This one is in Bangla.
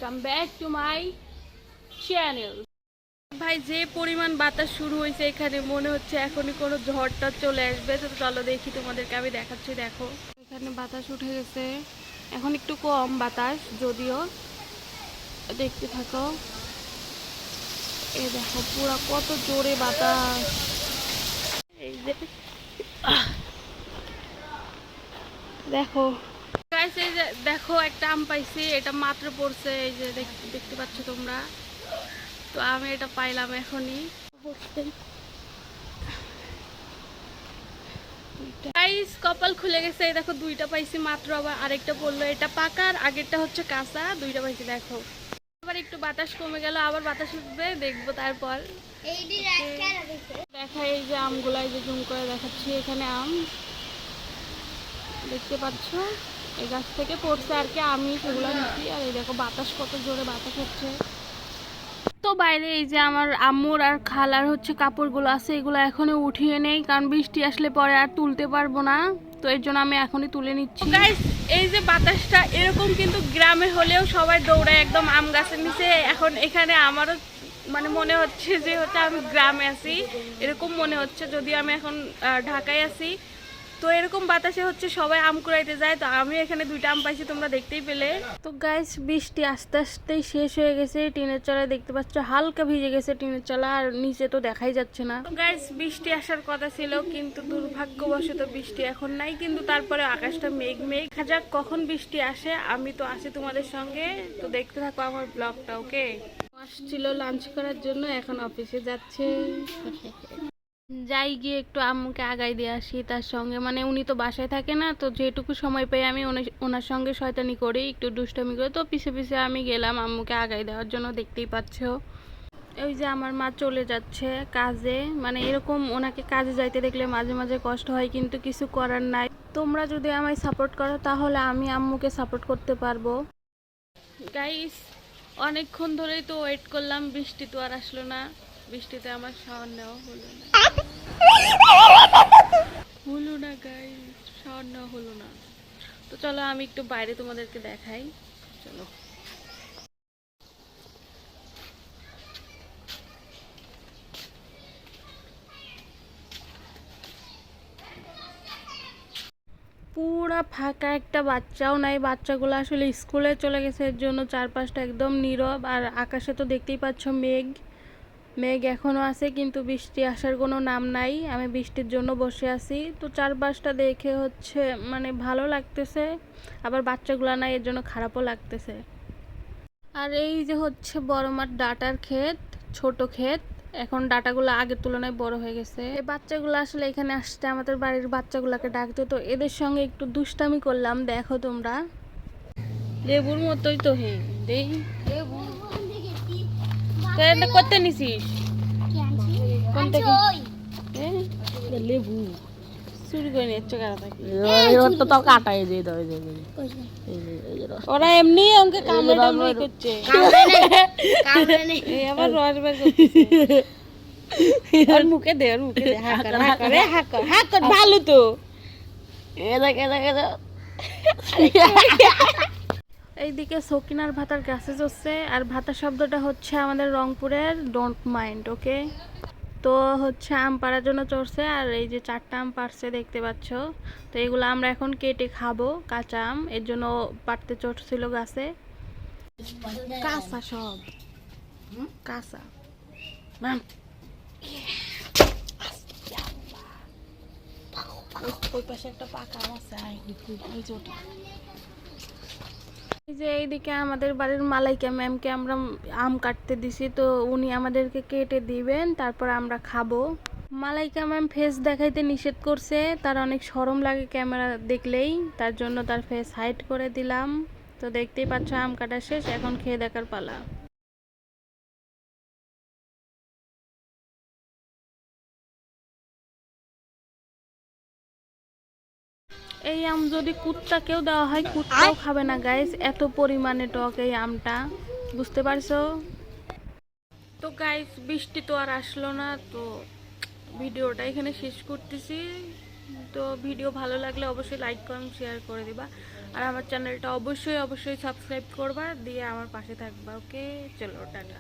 Welcome back to my channel. ভাই যে পরিমাণ বাতাস শুরু হয়েছে এখানে মনে হচ্ছে এখনই কোনো ঝড়টা চলে আসবে। তো চলো দেখি, তোমাদেরকে আমি দেখাচ্ছি। দেখো এখানে বাতাস উঠে গেছে, এখন একটু কম বাতাস যদিও, দেখতে থাকো। এই দেখো পুরো কত জোরে বাতাস। এই যে দেখো গাইস, এই যে দেখো একটা আম পাইছি, এটা মাত্র পড়ছে, এই যে দেখতে পাচ্ছ তোমরা। তো আমি এটা পাইলাম এখনই। গাইস কপাল খুলে গেছে, এই দেখো দুইটা পাইছি মাত্র, আবার আরেকটা পড়লো। এটা পাকা আর আগেরটা হচ্ছে কাঁচা, দুইটা পাইছি। দেখো আবার একটু বাতাস কমে গেল, আবার বাতাস উঠবে, দেখবো তারপর। দেখা এই যে আমগুলা, এই যে জুম করে দেখাচ্ছি, এখানে আম দেখতে পাচ্ছ, এই গাছ থেকে পড়ছে আর কি, আমি সেগুলো নিচ্ছি। আর এই দেখো বাতাস, কত জোরে বাতাস হচ্ছে। তো বাইরে এই যে আমার আম্মুর আর খালার হচ্ছে কাপড়গুলো আছে, এগুলো এখনই উঠিয়ে নেই, কারণ বৃষ্টি আসলে পরে আর তুলতে পারবো না। তো এর জন্য আমি এখনই তুলে নিচ্ছি। গাইস এই যে বাতাসটা এরকম কিন্তু গ্রামে হলেও সবাই দৌড়ায় একদম আম গাছের নিচে। এখন এখানে আমারও মানে মনে হচ্ছে যে হচ্ছে আমি গ্রামে আছি, এরকম মনে হচ্ছে, যদিও আমি এখন ঢাকায় আছি। তো এরকম বাতাসে হচ্ছে সবাই আম কুড়াইতে যায়, তো আমি এখানে দুইটা আম পাইছি, তোমরা দেখতেই পেলে। তো গাইস বৃষ্টি আস্তে আস্তেই শেষ হয়ে গেছে, টিনের চালায় দেখতে পাচ্ছ হালকা ভিজে গেছে টিনের চালা, আর নিচে তো দেখাই যাচ্ছে না। তো গাইস বৃষ্টি আসার কথা ছিল, কিন্তু দুর্ভাগ্যবশত বৃষ্টি এখন নাই, কিন্তু তারপরে আকাশটা মেঘ মেঘ। দেখা যাক কখন বৃষ্টি আসে, আমি তো আছি তোমাদের সঙ্গে, তো দেখতে থাকো আমার ব্লগটা। ওকে, আসছিল লাঞ্চ করার জন্য, এখন অফিসে যাচ্ছে। যাই গিয়ে একটু আম্মুকে আগাই দিয়ে আসি তার সঙ্গে, মানে উনি তো বাসায় থাকে না, তো যেটুকু সময় পাই আমি ওনার সঙ্গে শয়তানি করি, একটু দুষ্টামি করে। তো পিছে পিছে আমি গেলাম আম্মুকে আগাই দেওয়ার জন্য, দেখতেই পাচ্ছ। ওই যে আমার মা চলে যাচ্ছে কাজে, মানে এরকম ওনাকে কাজে যাইতে দেখলে মাঝে মাঝে কষ্ট হয়, কিন্তু কিছু করার নাই। তোমরা যদি আমায় সাপোর্ট করো তাহলে আমি আম্মুকে সাপোর্ট করতে পারবো। গাইস অনেকক্ষণ ধরেই তো ওয়েট করলাম, বৃষ্টি তো আর আসলো না। বৃষ্টিতে আমার শাওয়ার নেওয়া হলো না, গাইস শাওয়ার নেওয়া হলো না। তো চলো আমি একটু বাইরে তোমাদেরকে দেখাই, চলো। পুরা ফাঁকা, একটা বাচ্চাও নাই, বাচ্চাগুলো আসলে স্কুলে চলে গেছে, এর জন্য চারপাশটা একদম নীরব। আর আকাশে তো দেখতেই পাচ্ছ মেঘ মেঘ এখনো আছে, কিন্তু বৃষ্টি আসার কোনো নাম নাই। আমি বৃষ্টির জন্য বসে আছি। তো চারপাশটা দেখে হচ্ছে মানে ভালো লাগতেছে, আবার বাচ্চাগুলো নাই এর জন্য খারাপও লাগতেছে। আর এই যে হচ্ছে বড় মাঠ ডাটার ক্ষেত, ছোট ক্ষেত, এখন ডাটাগুলো আগের তুলনায় বড় হয়ে গেছে। এই বাচ্চাগুলো আসলে এখানে আসছে আমাদের বাড়ির বাচ্চাগুলোকে ডাকতে, তো এদের সঙ্গে একটু দুষ্টামি করলাম। দেখো তোমরা, লেবুর মতোই তো। হে দেই তো এটা করতে নিছিস কোন থেকে? লেবু চুরি করে নিচ্ছ কারা থাকে, তো তাও কাটাই দিয়ে দাও। ওরা এমনি আমাকে কামড়ে টামড়ে করছে, আবার রস বের করতেছে। ওর মুখে দে, ওর মুখে দে, হা কর হা কর হা কর হা কর, ভালো তো। এইদিকে সকিনার ভাতার গাছে চড়ছে, আর ভাতা শব্দটা হচ্ছে আমাদের রংপুরের ডোন্ট মাইন্ড। ওকে, তো হচ্ছে আম পাড়ার জন্য চড়ছে, আর এই যে 4টা আম পাড়ছে দেখতে পাচ্ছ। তো এগুলো আমরা এখন কেটে খাবো, কাঁচা আম, এর জন্য পাড়তে চড়ছিল গাছে। কাঁচা সব কাঁচা। ওই পাশে একটা পাকা আম আছে, এই যে এইদিকে আমাদের বাড়ির মালাইকা ম্যামকে আমরা আম কাটতে দিছি, তো উনি আমাদেরকে কেটে দিবেন, তারপর আমরা খাবো। মালাইকা ম্যাম ফেস দেখাইতে নিষেধ করছে, তার অনেক শরম লাগে ক্যামেরা দেখলেই, তার জন্য তার ফেস হাইড করে দিলাম। তো দেখতেই পাচ্ছ আম কাটা শেষ, এখন খেয়ে দেখার পালা। এই আম যদি কুত্তাকেও দেওয়া হয় কুত্তাও খাবে না গাইস, এত পরিমাণে টক এই আমটা, বুঝতে পারছো? তো গাইস বৃষ্টি তো আর আসলো না, তো ভিডিওটা এখানে শেষ করতেছি। তো ভিডিও ভালো লাগলে অবশ্যই লাইক কমেন্ট শেয়ার করে দিবা, আর আমার চ্যানেলটা অবশ্যই অবশ্যই সাবস্ক্রাইব করবা, দিয়ে আমার পাশে থাকবা। ওকে, চলো টাটা।